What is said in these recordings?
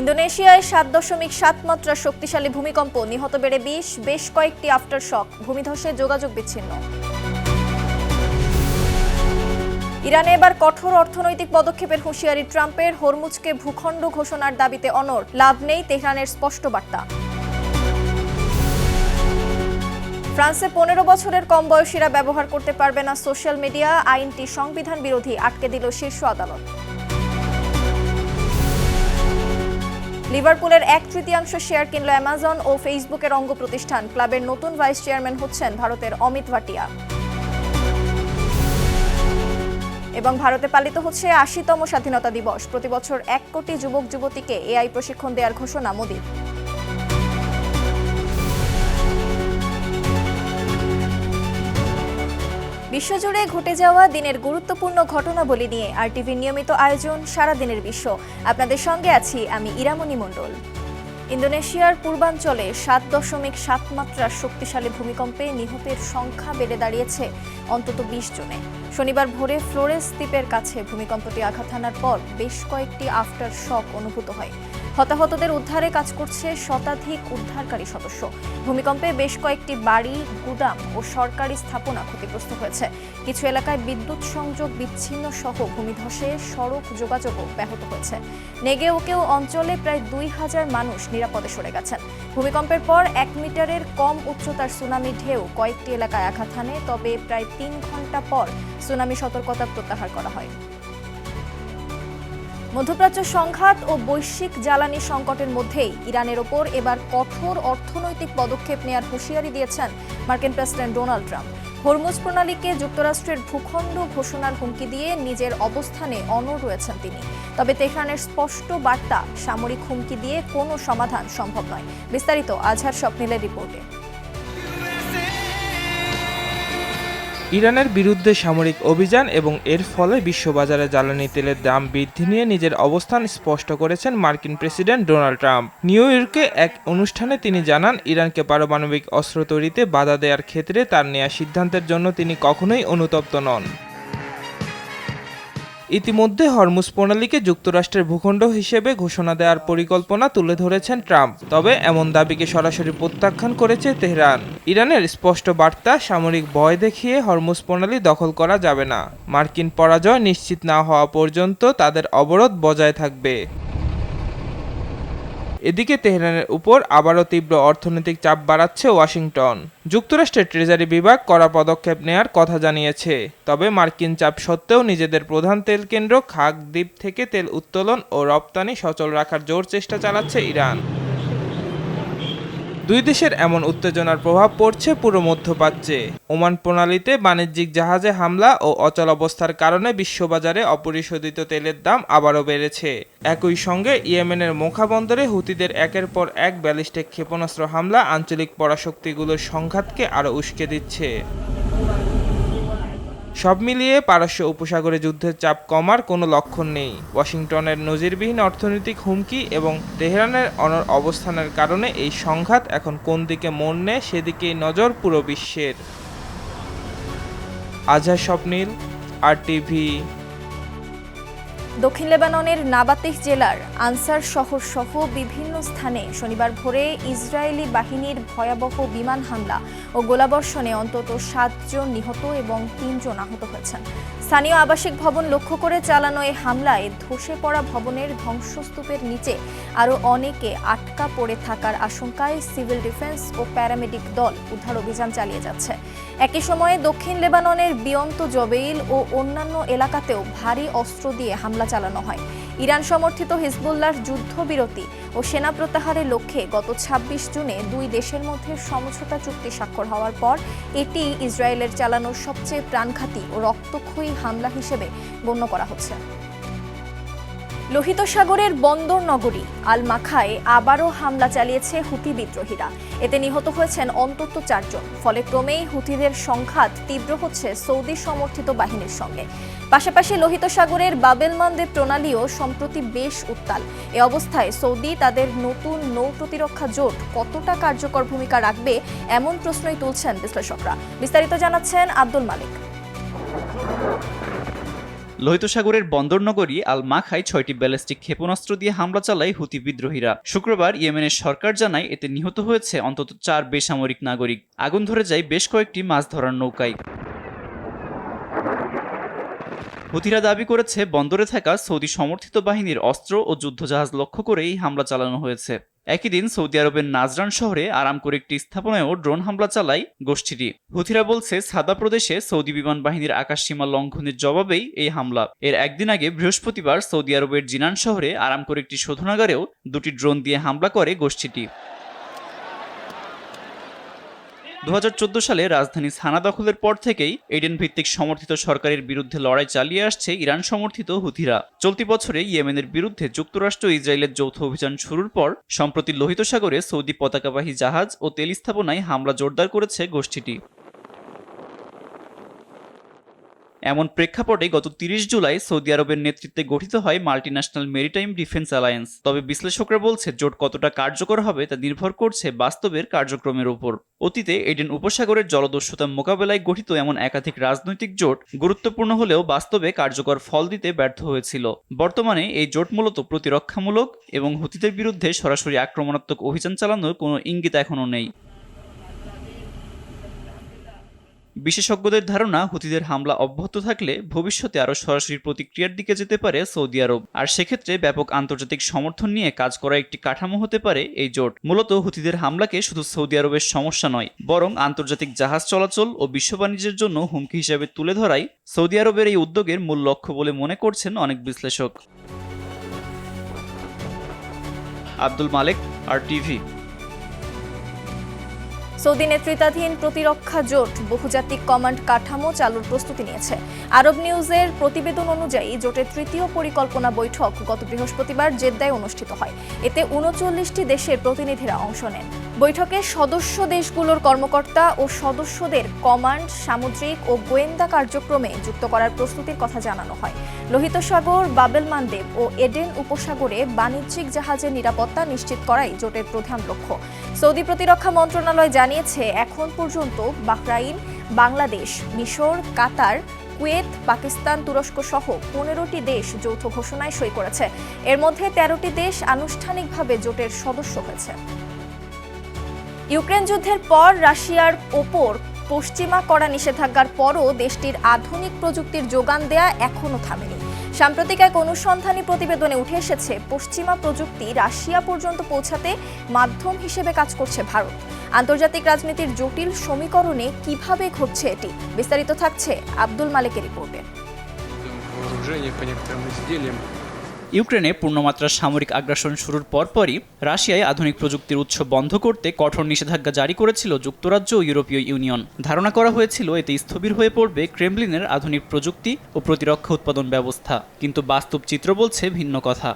ইন্দোনেশিয়ায় ৭.৭ মাত্রার শক্তিশালী ভূমিকম্প, নিহত বেড়ে ২০, বেশ কয়েকটি আফটার শক, ভূমিধসে যোগাযোগ বিচ্ছিন্ন। ইরানে এবার কঠোর অর্থনৈতিক পদক্ষেপের হুঁশিয়ারি ট্রাম্পের, হরমুজকে ভূখণ্ড ঘোষণার দাবিতে অনড়, লাভ নেই তেহরানের স্পষ্ট বার্তা। ফ্রান্সে ১৫ বছরের কম বয়সীরা ব্যবহার করতে পারবে না সোশ্যাল মিডিয়া, আইনটি সংবিধান বিরোধী, আটকে দিল শীর্ষ আদালত। লিভারপুলের ১/৩ শেয়ার কিনল অ্যামাজন ও ফেসবুকের অঙ্গ প্রতিষ্ঠান। ক্লাবের নতুন ভাইস চেয়ারম্যান হচ্ছেন ভারতের অমিত ভাটিয়া। এবং ভারতে পালিত হচ্ছে ৮০তম স্বাধীনতা দিবস। প্রতি বছর ১ কোটি যুবক যুবতীকে এআই প্রশিক্ষণ দেওয়ার ঘোষণা মোদির। বিশ্বজুড়ে ঘটে যাওয়া দিনের গুরুত্বপূর্ণ ঘটনাবলী নিয়ে আরটিভির নিয়মিত আয়োজন সারাদিনের বিশ্ব। আপনাদের সঙ্গে আছি আমি ইরামণি মণ্ডল। ইন্দোনেশিয়ার পূর্বাঞ্চলে ৭.৭ মাত্রার শক্তিশালী ভূমিকম্পে নিহতের সংখ্যা বেড়ে দাঁড়িয়েছে অন্তত ২০ জনে। শনিবার ভোরে ফ্লোরেস দ্বীপের কাছে ভূমিকম্পটি আঘাত হানার পর বেশ কয়েকটি আফটার শক অনুভূত হয়। হতাহতদের উদ্ধারে কাজ করছে শতাধিক উদ্ধারকারী সদস্য। ভূমিকম্পে বেশ কয়েকটি বাড়ি, গুদাম ও সরকারি স্থাপনা ক্ষতিগ্রস্ত হয়েছে। কিছু এলাকায় বিদ্যুৎ সংযোগ বিচ্ছিন্ন সহ ভূমিধসে সড়ক যোগাযোগও ব্যাহত হয়েছে। নেগেওকেও অঞ্চলে প্রায় ২,০০০ মানুষ নিরাপদে সরে গেছেন। ভূমিকম্পের পর ১ মিটারের কম উচ্চতার সুনামি ঢেউ কয়েকটি এলাকায় আঘাত হানে, তবে প্রায় ৩ ঘন্টা পর সুনামি সতর্কতা প্রত্যাহার করা হয়। মধ্যপ্রাচ্য সংঘাত ও বৈশ্বিক জ্বালানি সংকটের মধ্যেই ইরানের ওপর এবার কঠোর অর্থনৈতিক পদক্ষেপ নেওয়ার হুঁশিয়ারি দিয়েছেন মার্কিন প্রেসিডেন্ট ডোনাল্ড ট্রাম্প। হরমুজ প্রণালীকে যুক্তরাষ্ট্রের ভূখণ্ড ঘোষণার হুমকি দিয়ে নিজের অবস্থানে অনড় রয়েছেন তিনি। তবে তেহরানের স্পষ্ট বার্তা, সামরিক হুমকি দিয়ে কোনো সমাধান সম্ভব নয়। বিস্তারিত আজহার স্বপ্নিলের রিপোর্টে। ইরানের বিরুদ্ধে সামরিক অভিযান এবং এর ফলে বিশ্ববাজারে জ্বালানি তেলের দাম বৃদ্ধি নিয়ে নিজের অবস্থান স্পষ্ট করেছেন মার্কিন প্রেসিডেন্ট ডোনাল্ড ট্রাম্প। নিউ ইয়র্কে এক অনুষ্ঠানে তিনি জানান, ইরানকে পারমাণবিক অস্ত্র তৈরিতে বাধা দেওয়ার ক্ষেত্রে তার নেওয়া সিদ্ধান্তের জন্য তিনি কখনোই অনুতপ্ত নন। ইতিমধ্যে হরমুজ প্রণালীকে যুক্তরাষ্ট্রের ভূখণ্ড হিসেবে ঘোষণা দেওয়ার পরিকল্পনা তুলে ধরেছেন ট্রাম্প। তবে এমন দাবিকে সরাসরি প্রত্যাখ্যান করেছে তেহরান। ইরানের স্পষ্ট বার্তা, সামরিক ভয় দেখিয়ে হরমুজ প্রণালী দখল করা যাবে না। মার্কিন পরাজয় নিশ্চিত না হওয়া পর্যন্ত তাদের অবরোধ বজায় থাকবে। এদিকে তেহরানের উপর আবারও তীব্র অর্থনৈতিক চাপ বাড়াচ্ছে ওয়াশিংটন। যুক্তরাষ্ট্রের ট্রেজারি বিভাগ কড়া পদক্ষেপ নেয়ার কথা জানিয়েছে। তবে মার্কিন চাপ সত্ত্বেও নিজেদের প্রধান তেল কেন্দ্র খাগ দ্বীপ থেকে তেল উত্তোলন ও রপ্তানি সচল রাখার জোর চেষ্টা চালাচ্ছে ইরান। দুই দেশের এমন উত্তেজনার প্রভাব পড়ছে পুরো মধ্যপ্রাচ্যে। ওমান প্রণালীতে বাণিজ্যিক জাহাজে হামলা ও অচল অবস্থার কারণে বিশ্ববাজারে অপরিশোধিত তেলের দাম আবারও বেড়েছে। একই সঙ্গে ইয়েমেনের মোখা বন্দরে হুতিদের একের পর এক ব্যালিস্টিক ক্ষেপণাস্ত্র হামলা আঞ্চলিক পরাশক্তিগুলোর সংঘাতকে আরও উস্কে দিচ্ছে। সব মিলিয়ে পারস্য উপসাগরে যুদ্ধের চাপ কমার কোনো লক্ষণ নেই। ওয়াশিংটনের নজিরবিহীন অর্থনৈতিক হুমকি এবং তেহরানের অনড় অবস্থানের কারণে এই সংঘাত এখন কোন দিকে মোড় নেয় সেদিকেই নজর পুরো বিশ্বের। আজহার স্বপ্নিল, আরটিভি। দক্ষিণ লেবাননের নাবাতিহ জেলার আনসার শহর সহ বিভিন্ন স্থানে শনিবার ভোরে ইসরায়েলি বাহিনীর ভয়াবহ বিমান হামলা ও গোলাবর্ষণে অন্তত ৭ জন নিহত এবং ৩ জন আহত হয়েছেন। স্থানীয় আবাসিক ভবন লক্ষ্য করে চালানো এই হামলায় ধসে পড়া ভবনের ধ্বংসস্তূপের নিচে আরও অনেকে আটকা পড়ে থাকার আশঙ্কায় সিভিল ডিফেন্স ও প্যারামেডিক দল উদ্ধার অভিযান চালিয়ে যাচ্ছে। একই সময়ে দক্ষিণ লেবাননের বিয়ন্ত জবেইল ও অন্যান্য এলাকাতেও ভারী অস্ত্র দিয়ে হামলা চালানো হয়। ইরান সমর্থিত হিজবুল্লাহর যুদ্ধবিরতি ও সেনা প্রত্যাহারের লক্ষ্যে গত ২৬ জুনে দুই দেশের মধ্যে সমঝোতা চুক্তি স্বাক্ষর হওয়ার পর এটি ইসরায়েলের চালানো সবচেয়ে প্রাণঘাতী ও রক্তক্ষয়ী হামলা হিসেবে গণ্য করা হচ্ছে। লোহিত সাগরের বন্দর নগরী আল মাখায় আবারও হামলা চালিয়েছে হুতি বিদ্রোহীরা। এতে নিহত হয়েছেন অন্তত ৪ জন। ফলে ক্রমেই হুতিদের সংঘাত তীব্র হচ্ছে সৌদি সমর্থিত বাহিনীর সঙ্গে। পাশাপাশি লোহিত সাগরের বাবেল মানদেব প্রণালীও সম্প্রতি বেশ উত্তাল। এ অবস্থায় সৌদি তাদের নতুন নৌ প্রতিরক্ষা জোট কতটা কার্যকর ভূমিকা রাখবে, এমন প্রশ্নই তুলছেন বিশ্লেষকরা। বিস্তারিত জানাচ্ছেন আব্দুল মালিক। লোহিত সাগরের বন্দরনগরী আল মাখায় 6টি ব্যালিস্টিক ক্ষেপণাস্ত্র দিয়ে হামলা চালায় হুতি বিদ্রোহীরা। শুক্রবার ইয়েমেনের সরকার জানায় এতে নিহত হয়েছে অন্তত 4 বেসামরিক নাগরিক। আগুন ধরে যায় বেশ কয়েকটি মাছ ধরার নৌকায়। হুতিরা দাবি করেছে বন্দরে থাকা সৌদি সমর্থিত বাহিনীর অস্ত্র ও যুদ্ধজাহাজ লক্ষ্য করে এই হামলা চালানো হয়েছে। একই দিন সৌদি আরবের নাজরান শহরে আরামকোর একটি স্থাপনায়ও ড্রোন হামলা চালায় গোষ্ঠীটি। হুতিরা বলছে সাদা প্রদেশে সৌদি বিমান বাহিনীর আকাশসীমা লঙ্ঘনের জবাবেই এই হামলা। এর একদিন আগে বৃহস্পতিবার সৌদি আরবের জিনান শহরে আরামকোর একটি শোধনাগারেও 2টি ড্রোন দিয়ে হামলা করে গোষ্ঠীটি। 2014 সালে রাজধানী সানা দখলের পর থেকেই এডেন ভিত্তিক সমর্থিত সরকারের বিরুদ্ধে লড়াই চালিয়ে আসছে ইরান সমর্থিত হুথিরা। চলতি বছরে ইয়েমেনের বিরুদ্ধে যুক্তরাষ্ট্র ও ইসরায়েলের যৌথ অভিযান শুরুর পর সম্প্রতি লোহিত সাগরে সৌদি পতাকাবাহী জাহাজ ও তেল স্থাপনায় হামলা জোরদার করেছে গোষ্ঠীটি। এমন প্রেক্ষাপটে গত 30 জুলাই সৌদি আরবের নেতৃত্বে গঠিত হয় মাল্টিন্যাশনাল মেরিটাইম ডিফেন্স অ্যালায়েন্স। তবে বিশ্লেষকরা বলছে জোট কতটা কার্যকর হবে তা নির্ভর করছে বাস্তবের কার্যক্রমের উপর। অতীতে এডেন উপসাগরের জলদস্যুতা মোকাবেলায় গঠিত এমন একাধিক রাজনৈতিক জোট গুরুত্বপূর্ণ হলেও বাস্তবে কার্যকর ফল দিতে ব্যর্থ হয়েছিল। বর্তমানে এই জোট মূলত প্রতিরক্ষামূলক এবং হুতিদের বিরুদ্ধে সরাসরি আক্রমণাত্মক অভিযান চালানোর কোনো ইঙ্গিত এখনও নেই। বিশেষজ্ঞদের ধারণা, হুতিদের হামলা অব্যাহত থাকলে ভবিষ্যতে আরও সরাসরি প্রতিক্রিয়ার দিকে যেতে পারে সৌদি আরব। আর সেক্ষেত্রে ব্যাপক আন্তর্জাতিক সমর্থন নিয়ে কাজ করা একটি কাঠামো হতে পারে এই জোট। মূলত হুতিদের হামলাকে শুধু সৌদি আরবের সমস্যা নয়, বরং আন্তর্জাতিক জাহাজ চলাচল ও বিশ্ব বাণিজ্যের জন্য হুমকি হিসেবে তুলে ধরাই সৌদি আরবের এই উদ্যোগের মূল লক্ষ্য বলে মনে করছেন অনেক বিশ্লেষক। আব্দুল মালেক, RTV। সৌদি নেতৃত্বাধীন প্রতিরক্ষা জোট বহুজাতিক কমান্ড কাঠামো চালুর প্রস্তুতি নিয়েছে। আরব নিউজের প্রতিবেদন অনুযায়ী জোটের তৃতীয় পরিকল্পনা বৈঠক গত বৃহস্পতিবার জেদ্দায় অনুষ্ঠিত হয়। এতে 39টি দেশের প্রতিনিধিরা অংশ নেন। বৈঠকে সদস্য দেশগুলোর কর্মকর্তা ও সদস্যদের কমান্ড, সামুদ্রিক ও গোয়েন্দা কার্যক্রমে যুক্ত করার প্রস্তুতির কথা জানানো হয়। লোহিত সাগর, বাবেল মানদেব ও এডেন উপসাগরে বাণিজ্যিক জাহাজের নিরাপত্তা নিশ্চিত করাই জোটের প্রধান লক্ষ্য। সৌদি প্রতিরক্ষা মন্ত্রণালয় জানিয়েছে, এখন পর্যন্ত বাহরাইন, বাংলাদেশ, মিশর, কাতার, কুয়েত, পাকিস্তান, তুরস্ক সহ 15টি দেশ যৌথ ঘোষণায় সই করেছে। এর মধ্যে 13টি দেশ আনুষ্ঠানিকভাবে জোটের সদস্য হয়েছে। ইউক্রেন যুদ্ধের পর রাশিয়ার ওপর পশ্চিমা কড়া নিষেধাজ্ঞার পরও দেশটির আধুনিক প্রযুক্তির যোগান দেয়া এখনও থামেনি। সাম্প্রতিক এক অনুসন্ধানী প্রতিবেদনে উঠে এসেছে, পশ্চিমা প্রযুক্তি রাশিয়া পর্যন্ত পৌঁছাতে মাধ্যম হিসেবে কাজ করছে ভারত। আন্তর্জাতিক রাজনীতির জটিল সমীকরণে কিভাবে ঘটছে এটি, বিস্তারিত থাকছে আব্দুল মালেকের রিপোর্টে। ইউক্রেনে পূর্ণমাত্রা সামরিক আগ্রাসন শুরুর পরপরই রাশিয়ায় আধুনিক প্রযুক্তির উৎস বন্ধ করতে কঠোর নিষেধাজ্ঞা জারি করেছিল যুক্তরাজ্য ও ইউরোপীয় ইউনিয়ন। ধারণা করা হয়েছিল এতে স্থবির হয়ে পড়বে ক্রেমলিনের আধুনিক প্রযুক্তি ও প্রতিরক্ষা উৎপাদন ব্যবস্থা। কিন্তু বাস্তব চিত্র বলছে ভিন্ন কথা।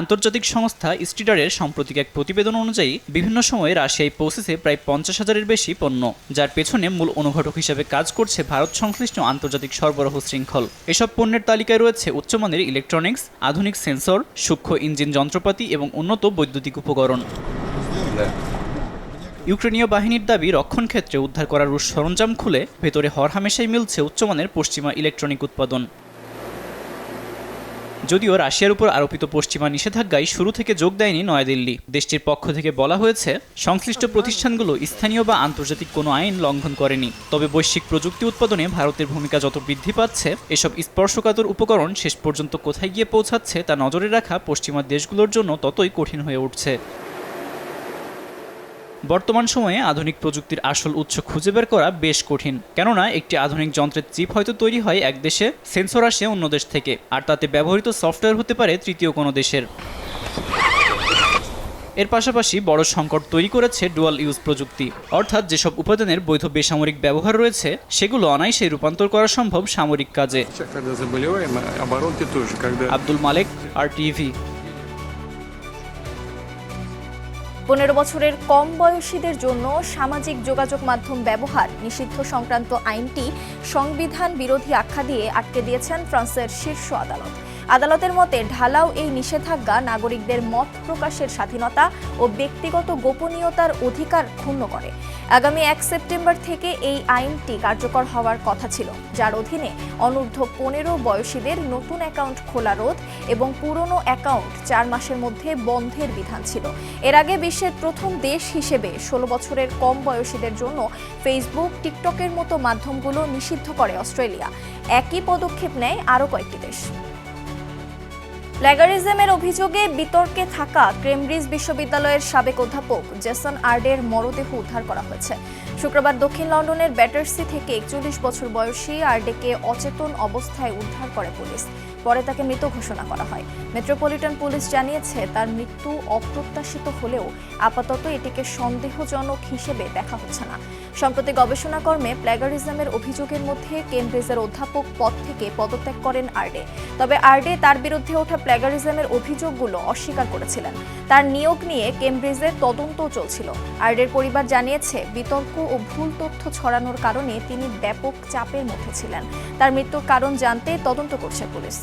আন্তর্জাতিক সংস্থা স্টিডারের সাম্প্রতিক এক প্রতিবেদন অনুযায়ী বিভিন্ন সময়ে রাশিয়ায় পৌঁছেছে প্রায় 50,000-এর বেশি পণ্য, যার পেছনে মূল অনুঘটক হিসেবে কাজ করছে ভারত সংশ্লিষ্ট আন্তর্জাতিক সরবরাহ শৃঙ্খল। এসব পণ্যের তালিকায় রয়েছে উচ্চমানের ইলেকট্রনিক্স, আধুনিক সেন্সর, সূক্ষ্ম ইঞ্জিন যন্ত্রপাতি এবং উন্নত বৈদ্যুতিক উপকরণ। ইউক্রেনীয় বাহিনীর দাবি, রক্ষণ ক্ষেত্রে উদ্ধার করা রুশ সরঞ্জাম খুলে ভেতরে হরহামেশাই মিলছে উচ্চমানের পশ্চিমা ইলেকট্রনিক উৎপাদন। যদিও রাশিয়ার উপর আরোপিত পশ্চিমা নিষেধাজ্ঞায় শুরু থেকে যোগ দেয়নি নয়াদিল্লি। দেশটির পক্ষ থেকে বলা হয়েছে, সংশ্লিষ্ট প্রতিষ্ঠানগুলো স্থানীয় বা আন্তর্জাতিক কোনো আইন লঙ্ঘন করেনি। তবে বৈশ্বিক প্রযুক্তি উৎপাদনে ভারতের ভূমিকা যত বৃদ্ধি পাচ্ছে, এসব স্পর্শকাতর উপকরণ শেষ পর্যন্ত কোথায় গিয়ে পৌঁছাচ্ছে তা নজরে রাখা পশ্চিমা দেশগুলোর জন্য ততই কঠিন হয়ে উঠছে। বর্তমান সময়ে আধুনিক প্রযুক্তির আসল উৎস খুঁজে বের করা বেশ কঠিন, কেননা একটি আধুনিক যন্ত্রের চিপ হয়তো তৈরি হয় এক দেশে, সেন্সর আসে অন্য দেশ থেকে, আর তাতে ব্যবহৃত সফটওয়্যার হতে পারে তৃতীয় কোনো দেশের। এর পাশাপাশি বড় সংকট তৈরি করেছে ডুয়াল ইউজ প্রযুক্তি, অর্থাৎ যেসব উপাদানের বৈধ বেসামরিক ব্যবহার রয়েছে সেগুলো অনায়াসেই রূপান্তর করা সম্ভব সামরিক কাজে। আব্দুল মালেক, RTV। 15 বছরের কম বয়সীদের জন্য সামাজিক যোগাযোগ মাধ্যম ব্যবহার নিষিদ্ধ সংক্রান্ত আইনটি সংবিধান বিরোধী আখ্যা দিয়ে আটকে দিয়েছেন ফ্রান্সের শীর্ষ আদালত। আদালতের মতে ঢালাও এই নিষেধাজ্ঞা নাগরিকদের মত প্রকাশের স্বাধীনতা ও ব্যক্তিগত গোপনীয়তার অধিকার ক্ষুণ্ণ করে। আগামী 1 সেপ্টেম্বর থেকে এই আইনটি কার্যকর হওয়ার কথা ছিল, যার অধীনে অনূর্ধ্ব 15 বয়সীদের নতুন অ্যাকাউন্ট খোলা রোধ এবং পুরনো অ্যাকাউন্ট 4 মাসের মধ্যে বন্ধের বিধান ছিল। এর আগে বিশ্বের প্রথম দেশ হিসেবে 16 বছরের কম বয়সীদের জন্য ফেসবুক, টিকটকের মতো মাধ্যমগুলো নিষিদ্ধ করে অস্ট্রেলিয়া। একই পদক্ষেপ নেয় আরও কয়েকটি দেশ। প্ল্যাগারিজমের অভিযোগে বিতর্কে থাকা কেমব্রিজ বিশ্ববিদ্যালয়ের সাবেক অধ্যাপক জেসন আর্ডের মরদেহ উদ্ধার করা হয়েছে। শুক্রবার দক্ষিণ লন্ডনের ব্যাটারসি থেকে 41 বছর বয়সী আর্ডেকে অচেতন অবস্থায় উদ্ধার করে পুলিশ। পরে তাকে মৃত ঘোষণা করা হয়। মেট্রোপলিটন পুলিশ জানিয়েছে তার মৃত্যু অপ্রত্যাশিত হলেও আপাতত এটিকে সন্দেহজনক হিসেবে দেখা হচ্ছে না। সম্প্রতি গবেষণাকর্মে প্ল্যাগারিজমের অভিযোগের মধ্যে কেমব্রিজের অধ্যাপক পদ থেকে পদত্যাগ করেন আর্ডে। তবে আর্ডে তার বিরুদ্ধে ওঠা প্ল্যাগারিজমের অভিযোগগুলো অস্বীকার করেছিলেন। তার নিয়োগ নিয়ে কেমব্রিজের তদন্তও চলছিল। আর্ডের পরিবার জানিয়েছে বিতর্ক ও ভুল তথ্য ছড়ানোর কারণে তিনি ব্যাপক চাপের মধ্যে ছিলেন। তার মৃত্যুর কারণ জানতে তদন্ত করছে পুলিশ।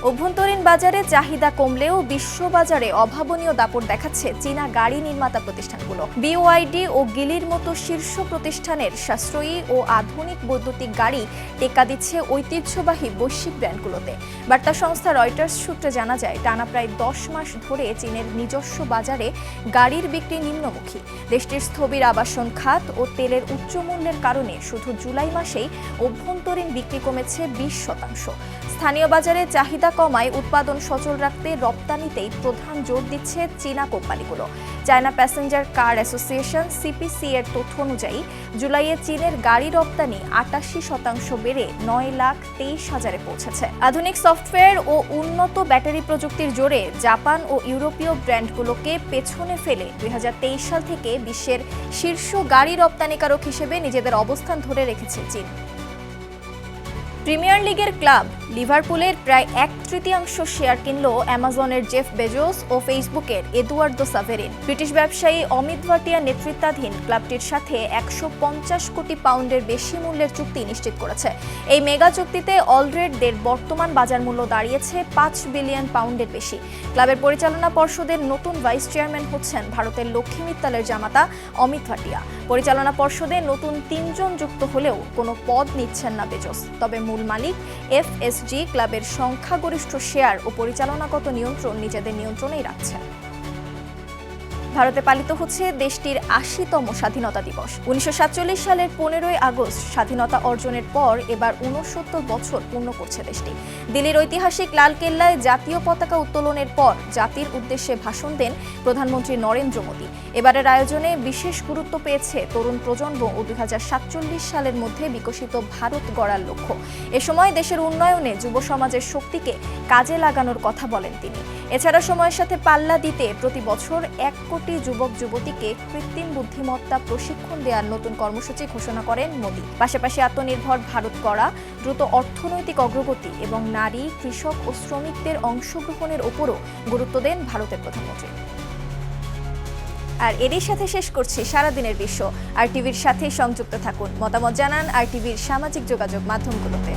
অভ্যন্তরীণ বাজারে চাহিদা কমলেও বিশ্ববাজারে অভাবনীয় দাপট দেখাচ্ছে চীনা গাড়ি নির্মাতা প্রতিষ্ঠানগুলো। BYD ও গিলির মতো শীর্ষ প্রতিষ্ঠানের সাশ্রয়ী ও আধুনিক বৈদ্যুতিক গাড়ি টেক্কা দিচ্ছে ঐতিহ্যবাহী বৈশ্বিক ব্র্যান্ডগুলোতে। বার্তা সংস্থা রয়টার্স সূত্রে জানা যায়, টানা প্রায় 10 মাস ধরে চীনের নিজস্ব বাজারে গাড়ির বিক্রি নিম্নমুখী। দেশটির স্থবির আবাসন খাত ও তেলের উচ্চ মূল্যের কারণে শুধু জুলাই মাসেই অভ্যন্তরীণ বিক্রি কমেছে 20%। স্থানীয় বাজারে চাহিদা কমায় উৎপাদন সচল রাখতে রপ্তানিতেই প্রধান জোর দিচ্ছে চীনা কোম্পানিগুলো। চায়না প্যাসেঞ্জার কার অ্যাসোসিয়েশন CPC এর তথ্য অনুযায়ী জুলাইয়ে চীনের গাড়ি রপ্তানি 88% বেড়ে 9,23,000-এ পৌঁছেছে। আধুনিক সফটওয়্যার ও উন্নত ব্যাটারি প্রযুক্তির জোরে জাপান ও ইউরোপীয় ব্র্যান্ডগুলোকে পেছনে ফেলে 2023 সাল থেকে বিশ্বের শীর্ষ গাড়ি রপ্তানিকারক হিসেবে নিজেদের অবস্থান ধরে রেখেছে চীন। প্রিমিয়ার লিগের ক্লাব লিভারপুলের প্রায় 1/3 শেয়ার কিনল অ্যামাজনের জেফ বেজোস ও ফেসবুকের এদুয়ার্দো সাভেরিন। ব্রিটিশ ব্যবসায়ী অমিত ভাটিয়া নেতৃত্বাধীন ক্লাবটির সাথে 150 কোটি পাউন্ডের বেশি মূল্যের চুক্তি নিশ্চিত করেছে। এই মেগা চুক্তিতে অলরেডদের বর্তমান বাজার মূল্য দাঁড়িয়েছে 5 বিলিয়ন পাউন্ডের বেশি। ক্লাবের পরিচালনা পর্ষদের নতুন ভাইস চেয়ারম্যান হচ্ছেন ভারতের লক্ষ্মী মিত্তালের জামাতা অমিত ভাটিয়া। পরিচালনা পর্ষদে নতুন 3 জন যুক্ত হলেও কোনো পদ নিচ্ছেন না বেজোস। তবে মূল মালিক FSG ক্লাবের সংখ্যাগরিষ্ঠ শেয়ার ও পরিচালনাগত নিয়ন্ত্রণ নিজেদের নিয়ন্ত্রণেই রাখছে। ভারতে পালিত হচ্ছে দেশটির 80তম স্বাধীনতা দিবস। 1947 সালের 15ই আগস্ট স্বাধীনতা অর্জনের পর এবার 69 বছর পূর্ণ করছে দেশটি। দিল্লির ঐতিহাসিক লালকেল্লায় জাতীয় পতাকা উত্তোলনের পর জাতির উদ্দেশ্যে ভাষণ দেন প্রধানমন্ত্রী নরেন্দ্র মোদী। এবারের আয়োজনে বিশেষ গুরুত্ব পেয়েছে তরুণ প্রজন্ম ও 2047 সালের মধ্যে বিকশিত ভারত গড়ার লক্ষ্য। এ সময় দেশের উন্নয়নে যুব সমাজের শক্তিকে কাজে লাগানোর কথা বলেন তিনি। এছাড়া সময়ের সাথে পাল্লা দিতে প্রতি বছর 1 কোটি যুবক যুবতীকে কৃত্রিম বুদ্ধিমত্তা প্রশিক্ষণ দেওয়ার নতুন কর্মসূচি ঘোষণা করেন মোদী। পাশাপাশি আত্মনির্ভর ভারত গড়া, দ্রুত অর্থনৈতিক অগ্রগতি এবং নারী, কৃষক ও শ্রমিকদের অংশগ্রহণের ওপরও গুরুত্ব দেন ভারতের প্রধানমন্ত্রী। আর এরই সাথে শেষ করছি সারাদিনের বিশ্ব। RTV-র সাথে সংযুক্ত থাকুন, মতামত জানান RTV-র সামাজিক যোগাযোগ মাধ্যমগুলোতে।